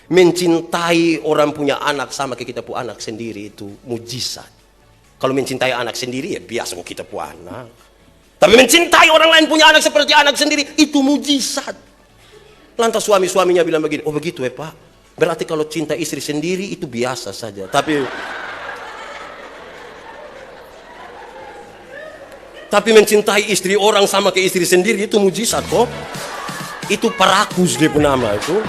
Mencintai orang punya anak sama kayak kita punya anak sendiri itu mujizat. Kalau mencintai anak sendiri ya biasa kita punya anak. Tapi mencintai orang lain punya anak seperti anak sendiri itu mujizat. Lantas suaminya bilang begini, oh begitu ya Pak. Berarti kalau cinta istri sendiri itu biasa saja. Tapi mencintai istri orang sama ke istri sendiri itu mujizat kok. Itu parakus dia nama itu.